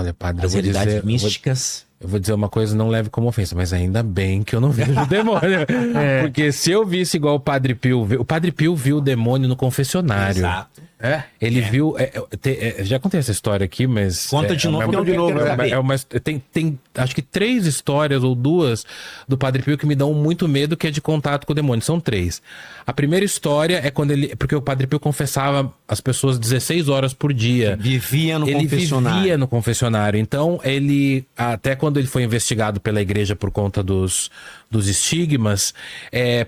Olha, padre, As realidades místicas. Eu vou dizer uma coisa, não leve como ofensa, mas ainda bem que eu não vejo o demônio. Porque se eu visse igual o Padre Pio... O Padre Pio viu o demônio no confessionário. Exato. Ele viu... já contei essa história aqui, mas... Conta de novo, que eu quero saber. Tem acho que 3 histórias ou 2 do Padre Pio que me dão muito medo, que é de contato com o demônio. São 3. A primeira história é quando ele... Porque o Padre Pio confessava as pessoas 16 horas por dia. Vivia no confessionário. Ele vivia no confessionário. Então, ele... Até quando ele foi investigado pela igreja por conta dos estigmas,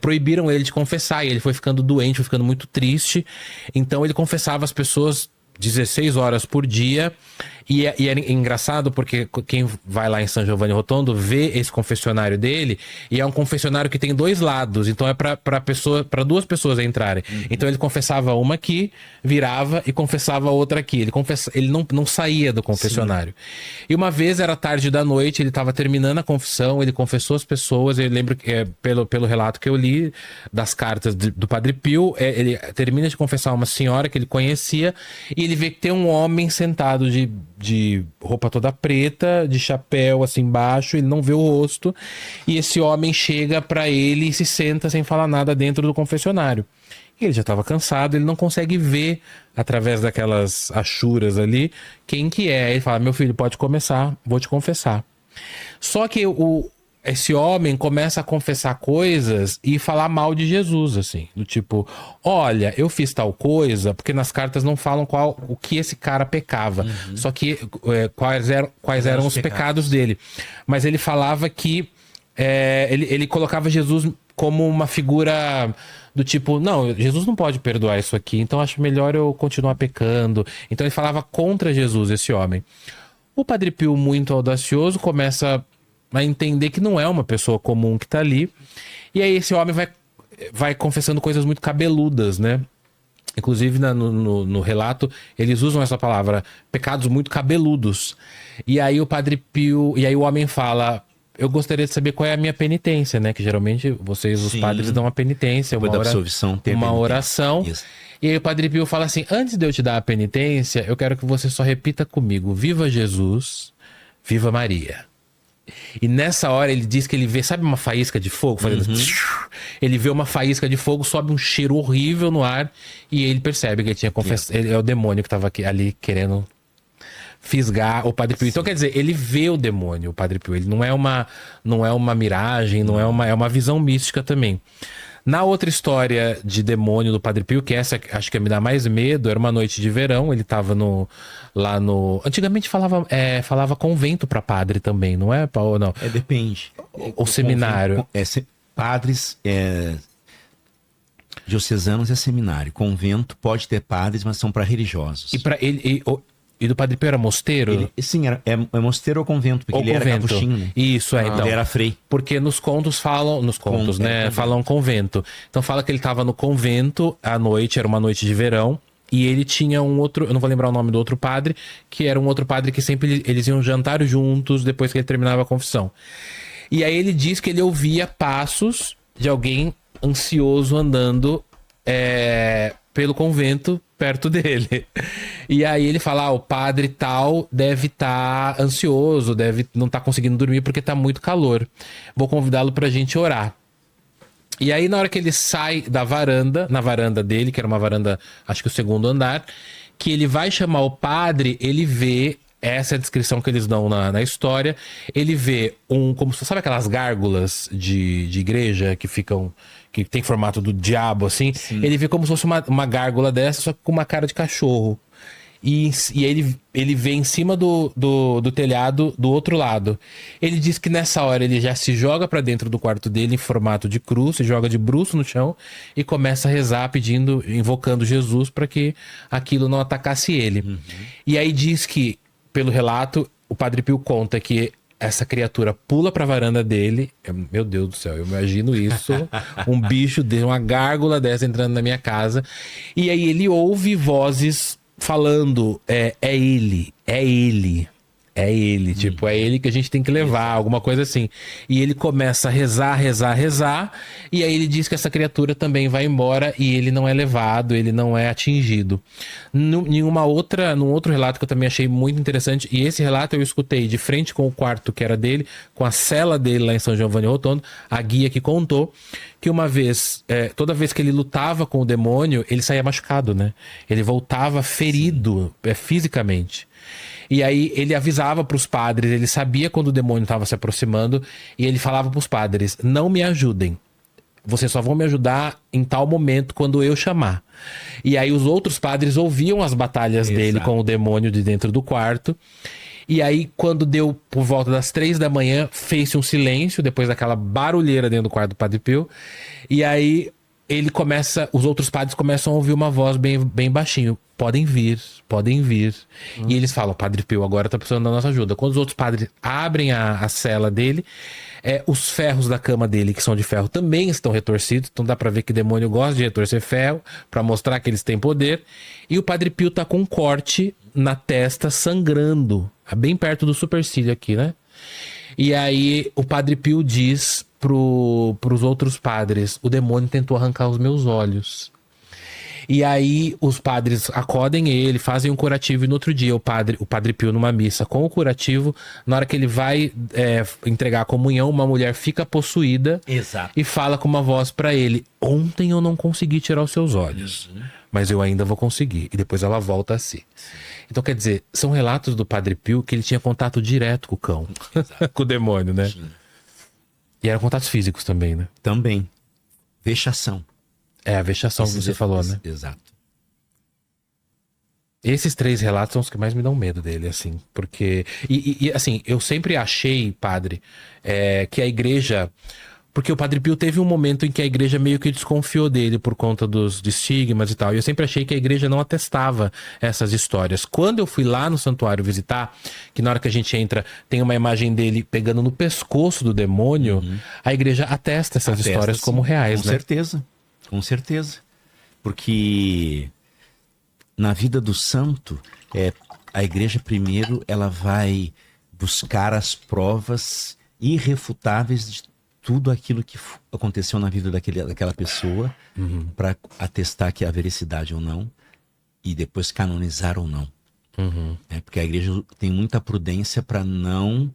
proibiram ele de confessar. E ele foi ficando doente, foi ficando muito triste. Então, ele confessava as pessoas 16 horas por dia. E era engraçado porque quem vai lá em São Giovanni Rotondo vê esse confessionário dele, e é um confessionário que tem 2 lados, então é para 2 pessoas entrarem. Então ele confessava uma aqui, virava e confessava outra aqui. Ele não saía do confessionário. Sim. E uma vez era tarde da noite, ele estava terminando a confissão, ele confessou as pessoas. Eu lembro que pelo relato que eu li das cartas do Padre Pio, ele termina de confessar uma senhora que ele conhecia, e ele vê que tem um homem sentado de roupa toda preta, de chapéu assim embaixo, ele não vê o rosto, e esse homem chega pra ele e se senta sem falar nada dentro do confessionário. E ele já estava cansado, ele não consegue ver através daquelas achuras ali quem que é. Ele fala: meu filho, pode começar, vou te confessar. Só que esse homem começa a confessar coisas e falar mal de Jesus, assim, do tipo: olha, eu fiz tal coisa, porque nas cartas não falam o que esse cara pecava, só que quais eram os pecados dele. Mas ele falava que ele colocava Jesus como uma figura do tipo: não, Jesus não pode perdoar isso aqui, então acho melhor eu continuar pecando. Então ele falava contra Jesus, esse homem. O Padre Pio, muito audacioso, começa a entender que não é uma pessoa comum que tá ali. E aí esse homem vai confessando coisas muito cabeludas, né? Inclusive no relato eles usam essa palavra, pecados muito cabeludos. E aí o Padre Pio... E aí o homem fala: eu gostaria de saber qual é a minha penitência, né? Que geralmente vocês, os padres, dão uma penitência, uma oração. Isso. E aí o Padre Pio fala assim: antes de eu te dar a penitência, eu quero que você só repita comigo: viva Jesus, viva Maria. E nessa hora ele diz que ele vê, sabe, uma faísca de fogo fazendo ele vê uma faísca de fogo, sobe um cheiro horrível no ar, e ele percebe que ele tinha confessado. Ele é o demônio que estava ali querendo fisgar o Padre Pio. Então, quer dizer, ele vê o demônio, o Padre Pio. Ele não é uma miragem, é uma visão mística também. Na outra história de demônio do Padre Pio, que essa acho que me dá mais medo, era uma noite de verão, ele tava lá no... Antigamente falava convento para padre também, não é, Paulo? Não. Depende. O seminário. Padres diocesanos é seminário. Convento pode ter padres, mas são para religiosos. E para ele... E do Padre Pio era mosteiro? Sim, é mosteiro ou convento, porque ele era capuchinho, né? Isso, então. Ele era frei. Porque nos contos falam... Nos contos, né? Falam convento. Então fala que ele estava no convento à noite, era uma noite de verão, e ele tinha um outro... Eu não vou lembrar o nome do outro padre, que era um outro padre que sempre eles iam jantar juntos depois que ele terminava a confissão. E aí ele diz que ele ouvia passos de alguém ansioso andando pelo convento perto dele. E aí ele fala: o padre tal deve estar ansioso, deve não estar conseguindo dormir porque tá muito calor. Vou convidá-lo pra gente orar. E aí na hora que ele sai da varanda, na varanda dele, que era uma varanda, acho que o 2º andar, que ele vai chamar o padre, ele vê... Essa é a descrição que eles dão na história. Ele vê como sabe aquelas gárgulas de igreja que ficam... que tem formato do diabo, assim? Sim. Ele vê como se fosse uma gárgula dessa, só que com uma cara de cachorro. E ele vê em cima do telhado do outro lado. Ele diz que nessa hora ele já se joga pra dentro do quarto dele em formato de cruz, se joga de bruço no chão e começa a rezar invocando Jesus para que aquilo não atacasse ele. E aí diz que, pelo relato, o Padre Pio conta que essa criatura pula pra varanda dele. Meu Deus do céu, eu imagino isso. Um bicho dele, uma gárgula dessa entrando na minha casa. E aí ele ouve vozes falando: é ele, É ele, tipo, é ele que a gente tem que levar, alguma coisa assim. E ele começa a rezar, rezar, rezar, e aí ele diz que essa criatura também vai embora e ele não é levado, ele não é atingido. Num outro relato que eu também achei muito interessante, e esse relato eu escutei de frente com o quarto que era dele, com a cela dele lá em São Giovanni Rotondo, a guia que contou que uma vez, toda vez que ele lutava com o demônio, ele saía machucado, né? Ele voltava ferido, fisicamente. E aí ele avisava pros padres, ele sabia quando o demônio estava se aproximando, e ele falava pros padres: não me ajudem. Vocês só vão me ajudar em tal momento quando eu chamar. E aí os outros padres ouviam as batalhas dele com o demônio de dentro do quarto. E aí, quando deu por volta das 3 da manhã, fez-se um silêncio, depois daquela barulheira dentro do quarto do Padre Pio. E aí os outros padres começam a ouvir uma voz bem baixinho: podem vir, podem vir. E eles falam: Padre Pio agora tá precisando da nossa ajuda. Quando os outros padres abrem a cela dele, os ferros da cama dele, que são de ferro, também estão retorcidos. Então dá pra ver que demônio gosta de retorcer ferro, pra mostrar que eles têm poder. E o Padre Pio tá com um corte na testa, sangrando, bem perto do supercílio aqui, né? E aí o Padre Pio diz pros outros padres: o demônio tentou arrancar os meus olhos. E aí os padres acodem ele, fazem um curativo, e no outro dia o Padre Pio, numa missa com o curativo, na hora que ele vai entregar a comunhão, uma mulher fica possuída. Exato. E fala com uma voz pra ele: ontem eu não consegui tirar os seus olhos, mas eu ainda vou conseguir. E depois ela volta a si. Então, quer dizer, são relatos do Padre Pio que ele tinha contato direto com o cão, com o demônio, né? Sim. E eram contatos físicos também, né? Também. Vexação. É, a vexação que você falou, né? Exato. Esses 3 relatos são os que mais me dão medo dele, assim. Porque... E assim, eu sempre achei, padre, que a igreja... Porque o Padre Pio teve um momento em que a igreja meio que desconfiou dele por conta dos estigmas e tal. E eu sempre achei que a igreja não atestava essas histórias. Quando eu fui lá no santuário visitar, que na hora que a gente entra tem uma imagem dele pegando no pescoço do demônio, a igreja atesta essas histórias como reais, com né? Certeza, com certeza. Porque na vida do santo, a igreja primeiro ela vai buscar as provas irrefutáveis de tudo aquilo que aconteceu na vida daquela pessoa, para atestar que há veracidade ou não, e depois canonizar ou não. Porque a igreja tem muita prudência para não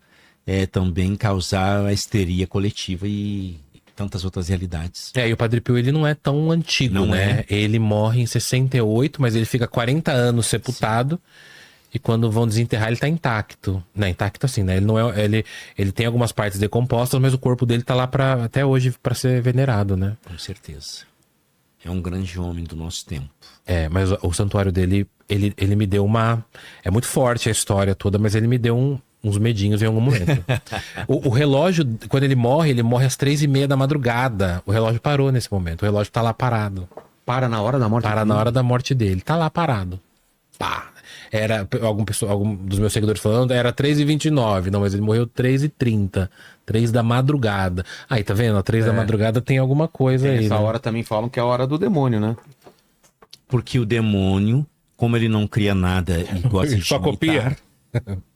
também causar a histeria coletiva e tantas outras realidades. E o Padre Pio, ele não é tão antigo, Não né? Ele morre em 68, mas ele fica 40 anos sepultado. Sim. E quando vão desenterrar, ele tá intacto. Não, intacto assim, né? Ele não ele tem algumas partes decompostas, mas o corpo dele tá lá até hoje para ser venerado, né? Com certeza. É um grande homem do nosso tempo. Mas o santuário dele, ele me deu uma... É muito forte a história toda, mas ele me deu uns medinhos em algum momento. o relógio, quando ele morre às 3:30 da madrugada. O relógio parou nesse momento. O relógio tá lá parado. Para na hora da morte dele? Para na hora da morte dele. Tá lá parado. Pá! Era, algum dos meus seguidores falando, era 3:29. Não, mas ele morreu 3:30. 3 da madrugada. Aí, tá vendo? 3 da madrugada tem alguma coisa aí. Essa né? hora também falam que é a hora do demônio, né? Porque o demônio, como ele não cria nada e gosta de só copia.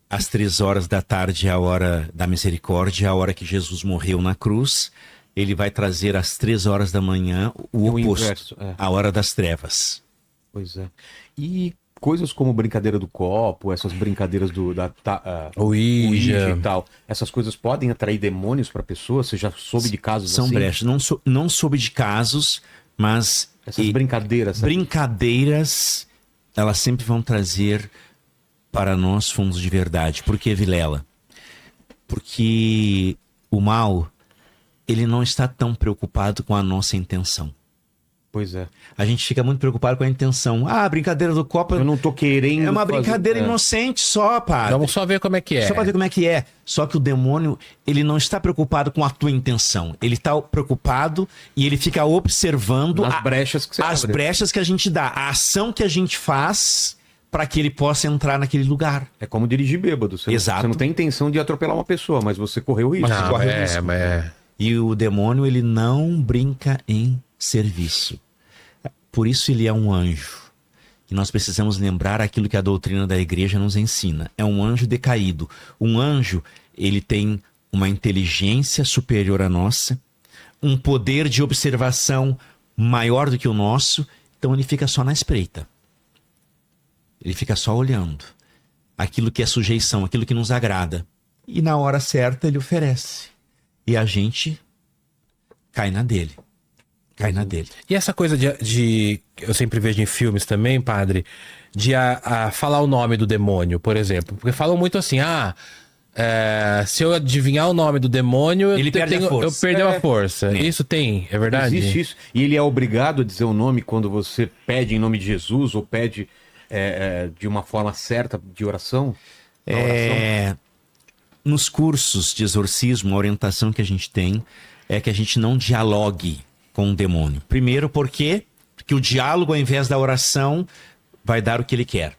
Às 3 horas da tarde é a hora da misericórdia, a hora que Jesus morreu na cruz. Ele vai trazer às 3 horas da manhã o oposto, inverso, a hora das trevas. Pois é. E coisas como brincadeira do copo, essas brincadeiras Ouija e tal, essas coisas podem atrair demônios para pessoa? Você já soube de casos São assim? brechas. Não soube de casos, mas... Essas brincadeiras. Sabe? Brincadeiras, elas sempre vão trazer para nós fundos de verdade. Por que, Vilela? Porque o mal, ele não está tão preocupado com a nossa intenção. Pois é. A gente fica muito preocupado com a intenção. Ah, a brincadeira do copo... Eu não tô querendo... É uma brincadeira inocente só, padre. Vamos só ver como é que é. Só pra ver como é que é. Só que o demônio, ele não está preocupado com a tua intenção. Ele está preocupado e ele fica observando... As brechas que você As abre. brechas que a gente dá. A ação que a gente faz para que ele possa entrar naquele lugar. É como dirigir bêbado. Exato. Você não tem intenção de atropelar uma pessoa, mas você correu o risco. Não, Você corre o risco. E o demônio, ele não brinca em serviço. Por isso ele é um anjo E nós precisamos lembrar aquilo que a doutrina da igreja nos ensina. É um anjo decaído. Um anjo, ele tem uma inteligência superior à nossa, um poder de observação maior do que o nosso, então ele fica só na espreita. Ele fica só olhando aquilo que é sujeição, aquilo que nos agrada. E na hora certa ele oferece. E a gente cai na dele. Cai na dele. E essa coisa eu sempre vejo em filmes também, padre, de falar o nome do demônio, por exemplo. Porque falam muito assim, se eu adivinhar o nome do demônio, Ele perde a força. eu perdi a força. É. Isso é verdade? Existe isso. E ele é obrigado a dizer o nome quando você pede em nome de Jesus ou pede de uma forma certa de oração? Na oração? Nos cursos de exorcismo, a orientação que a gente tem é que a gente não dialogue com o demônio. Primeiro, porque o diálogo, ao invés da oração, vai dar o que ele quer.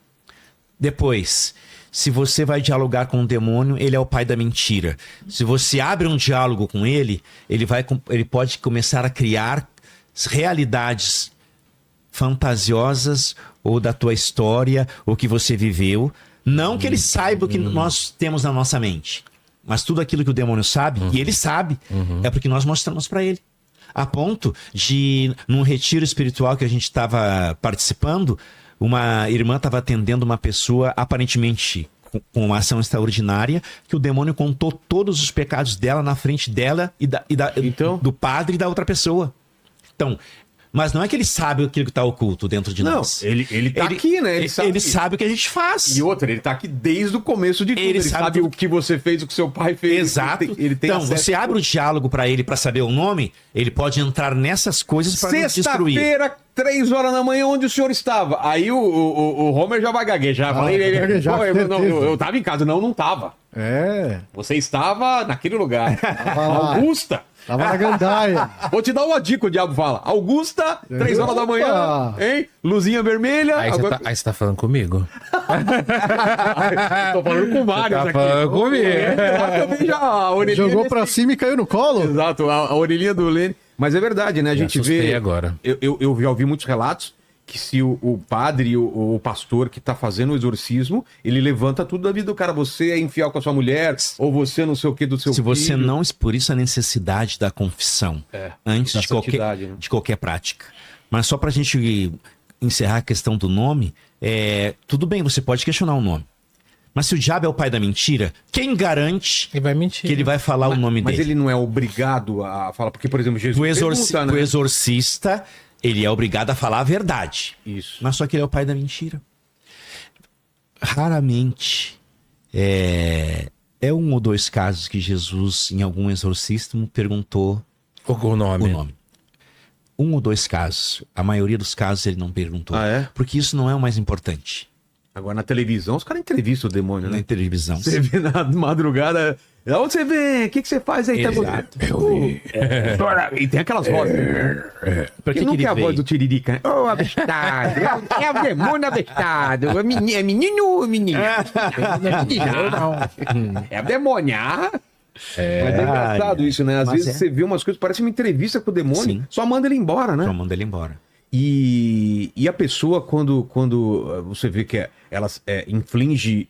Depois, se você vai dialogar com o demônio, ele é o pai da mentira. Se você abre um diálogo com ele, ele pode começar a criar realidades fantasiosas ou da tua história, ou que você viveu. Não que ele saiba o que nós temos na nossa mente, mas tudo aquilo que o demônio sabe, e ele sabe, é porque nós mostramos para ele. A ponto de, num retiro espiritual que a gente estava participando, uma irmã estava atendendo uma pessoa aparentemente com uma ação extraordinária, que o demônio contou todos os pecados dela na frente dela do padre e da outra pessoa. Então, mas não é que ele sabe aquilo que está oculto dentro de nós. Ele tá aqui, né? Ele sabe o que a gente faz. E outra, ele tá aqui desde o começo de tudo. Ele sabe o que você fez, o que seu pai fez. Exato. Ele tem então, acesso. você abre o diálogo para ele para saber o nome, ele pode entrar nessas coisas para nos destruir. Sexta-feira, 3 horas da manhã, onde o senhor estava? Aí o Homer já vai gaguejar. Eu tava em casa. Não tava. Você estava naquele lugar. Augusta. Tava na gandaia. Vou te dar uma dica, o diabo fala. Augusta, 3 horas da manhã, hein? Luzinha vermelha. Aí você tá falando comigo? Tô falando com o Mário. Tá falando comigo. Também já a orelhinha Jogou pra cima e caiu no colo? Exato, a orelhinha do Lênin. Mas é verdade, né? A gente vê... agora. Eu já ouvi muitos relatos que se o padre, o pastor que tá fazendo o exorcismo, ele levanta tudo da vida do cara. Você é infiel com a sua mulher, ou você não sei o que do seu Se filho. você não... Por isso a necessidade da confissão antes de qualquer prática. Mas só pra gente encerrar a questão do nome, tudo bem, você pode questionar o nome. Mas se o diabo é o pai da mentira, quem garante Ele vai mentir. que ele vai falar o nome Mas dele? ele não é obrigado a falar, porque, por exemplo, Jesus O pergunta, né? exorcista, ele é obrigado a falar a verdade. Isso. Mas só que ele é o pai da mentira. Raramente é um ou dois casos que Jesus, em algum exorcismo, perguntou O nome. o nome. Um ou dois casos. A maioria dos casos ele não perguntou. Ah, é? Porque isso não é o mais importante Agora, na televisão, os caras entrevistam o demônio, né? na televisão. Você vê na madrugada... De onde você vem? O que você faz aí? Exato. E tem aquelas vozes. Pra Que que nunca ele é a voz veio? do Tiririca, né? Ô, abestado. É o demônio abestado. É menino ou menina? É menina. É a demônia. Mas é engraçado isso, né? Às Mas vezes você vê umas coisas, parece uma entrevista com o demônio, Sim. só manda ele embora, né? Só manda ele embora. E a pessoa, quando você vê que ela inflige,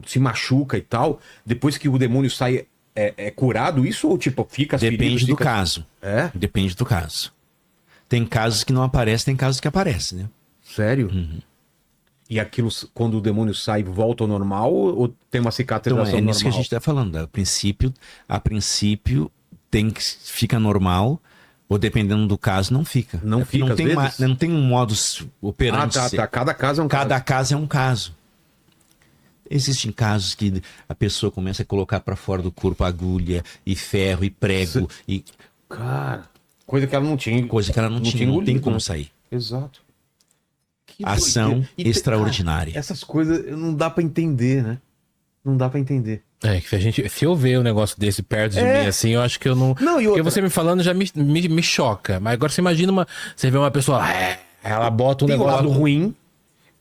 se machuca e tal, depois que o demônio sai, é curado isso ou tipo, fica as Depende feridas, do fica... caso. É? Depende do caso. Tem casos que não aparecem, tem casos que aparecem, né? Sério? E aquilo, quando o demônio sai, volta ao normal ou tem uma cicatrização Então, é nisso normal? que a gente está falando. A princípio fica normal, ou dependendo do caso, não fica. Não porque fica, às vezes? não tem um modus operandi. Tá. Cada caso é um Cada caso. caso é um caso. Existem casos que a pessoa começa a colocar para fora do corpo agulha e ferro e prego e Cara, coisa que ela não tinha. coisa que ela não tinha, não tem engolido, como né? sair. Exato. Que Ação doideira. E extraordinária. cara, essas coisas não dá pra entender, né? Não dá pra entender. Se eu ver um negócio desse perto de mim, assim, eu acho que eu não... Não, e Porque outra- você me falando já me choca. Mas agora você imagina você vê uma pessoa, ela bota um Tem o negócio... lado ruim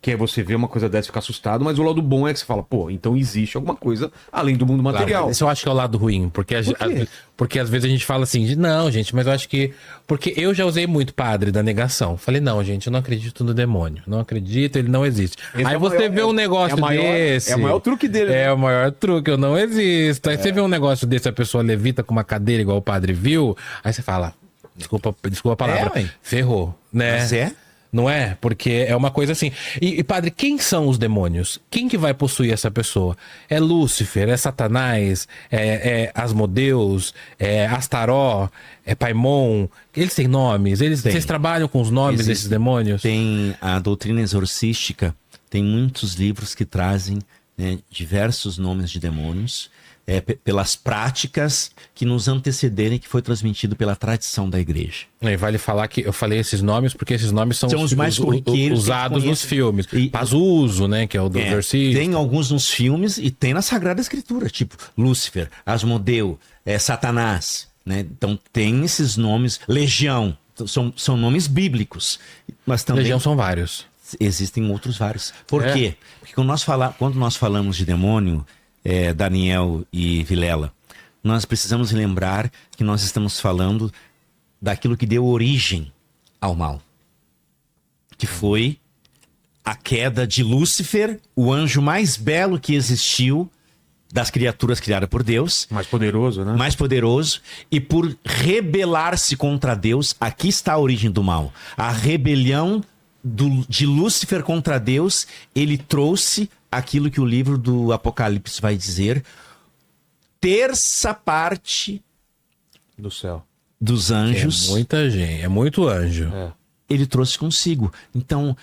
Que é você ver uma coisa dessa e ficar assustado, mas o lado bom é que você fala, pô, então existe alguma coisa além do mundo material. Claro, isso eu acho que é o lado ruim, porque, porque às vezes a gente fala assim, não, gente, mas eu acho que... Porque eu já usei muito padre da negação. Falei, não, gente, eu não acredito no demônio. Não acredito, ele não existe. Esse Aí é o você maior- vê um negócio desse... É o maior truque dele. É né? o maior truque, eu não existo. Aí você vê um negócio desse, a pessoa levita com uma cadeira igual o padre viu, aí você fala, desculpa a palavra, ué. ferrou, né? Mas é? Não é? Porque é uma coisa assim. E, padre, quem são os demônios? Quem que vai possuir essa pessoa? É Lúcifer? É Satanás? É Asmodeus? É Astaró? É Paimon? Eles têm nomes? Vocês trabalham com os nomes Existe. desses demônios? Tem a doutrina exorcística, tem muitos livros que trazem, né, diversos nomes de demônios, pelas práticas que nos antecederem, que foi transmitido pela tradição da igreja. E vale falar que eu falei esses nomes porque esses nomes são, São os mais corriqueiros usados que nos conhecem. filmes. E- Pazuzu, né? Que é o do exorcista. Tem alguns nos filmes e tem na Sagrada Escritura, tipo Lúcifer, Asmodeu, Satanás, né? Então tem esses nomes, Legião, são nomes bíblicos, mas também Legião são vários. existem outros vários. Por É. quê? Porque quando nós falamos de demônio, Daniel e Vilela, nós precisamos lembrar que nós estamos falando daquilo que deu origem ao mal, que foi a queda de Lúcifer, o anjo mais belo que existiu das criaturas criadas por Deus, Mais poderoso, né? mais poderoso, e por rebelar-se contra Deus, aqui está a origem do mal. A rebelião de Lúcifer contra Deus, ele trouxe aquilo que o livro do Apocalipse vai dizer, terça parte Do céu. dos anjos, É muita gente, é muito anjo. É. ele trouxe consigo. Então,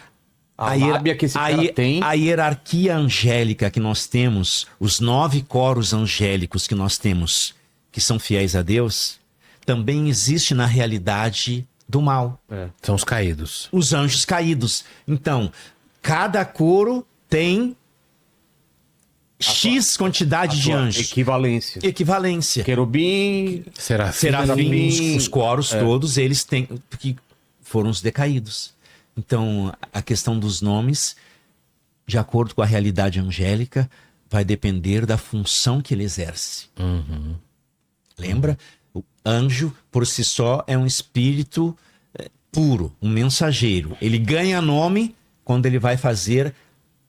A lábia que esse cara tem. a hierarquia angélica que nós temos, os 9 coros angélicos que nós temos, que são fiéis a Deus, também existe na realidade do mal. São os caídos. Os anjos caídos. Então, cada coro tem X quantidade de Sua anjos. Equivalência. Equivalência. Querubim. Serafins, os coros É. todos, eles têm, que foram os decaídos. Então, a questão dos nomes, de acordo com a realidade angélica, vai depender da função que ele exerce. Lembra? O anjo, por si só, é um espírito puro, um mensageiro. Ele ganha nome quando ele vai fazer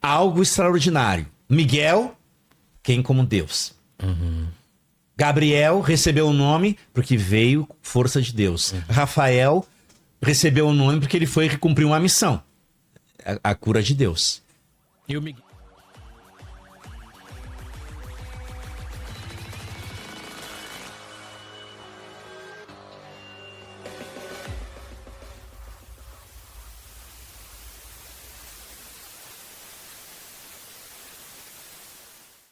algo extraordinário. Miguel, quem como Deus. Gabriel recebeu o nome porque veio força de Deus. Rafael recebeu o nome porque ele foi cumprir uma missão. A cura de Deus. E o Miguel?